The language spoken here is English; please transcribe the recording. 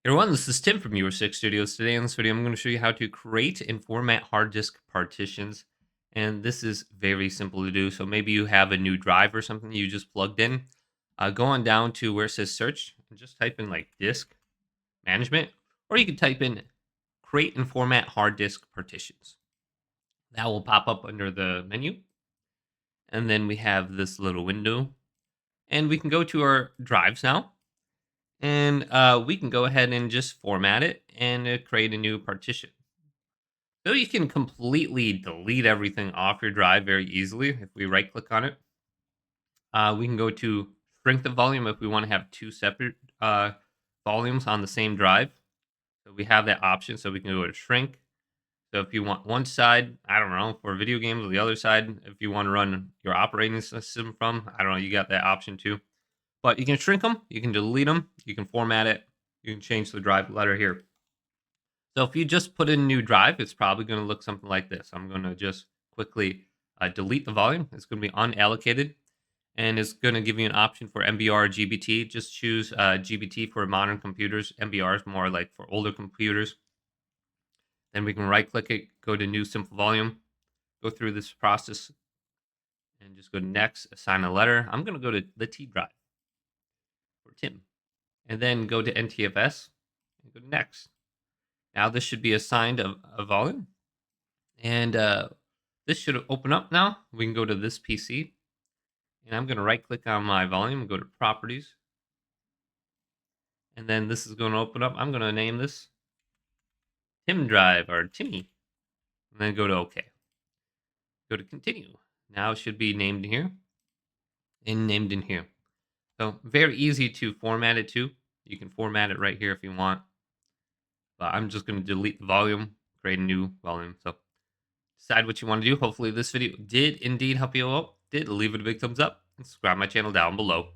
Everyone, this is Tim from Your Six Studios. Today in this video, I'm going to show you how to create and format hard disk partitions. And this is very simple to do. So maybe you have a new drive or something you just plugged in. Go on down to where it says search and just type in like disk management, or you can type in create and format hard disk partitions. That will pop up under the menu. And then we have this little window. And we can go to our drives now. And we can go ahead and just format it and create a new partition. So you can completely delete everything off your drive very easily. If we right click on it, we can go to shrink the volume if we want to have two separate volumes on the same drive. So we have that option. So we can go to shrink. So if you want one side, I don't know, for video games, or the other side, if you want to run your operating system from, I don't know, you got that option too. But you can shrink them, you can delete them, you can format it, you can change the drive letter here. So if you just put in a new drive, it's probably going to look something like this. I'm going to just quickly delete the volume. It's going to be unallocated, and it's going to give you an option for MBR or GBT. Just choose GBT for modern computers. MBR is more like for older computers. Then we can right click it, go to new simple volume, go through this process, and just go to next, assign a letter. I'm going to go to the T drive for Tim, and then go to NTFS and go to next. Now this should be assigned a volume, and this should open up now. We can go to this PC, and I'm going to right click on my volume and go to properties, and then this is going to open up. I'm going to name this Tim drive or Timmy, and then go to OK. Go to continue. Now it should be named here and named in here. So very easy to format it too. You can format it right here if you want. But I'm just going to delete the volume, create a new volume. So decide what you want to do. Hopefully this video did indeed help you out. Leave it a big thumbs up and subscribe to my channel down below.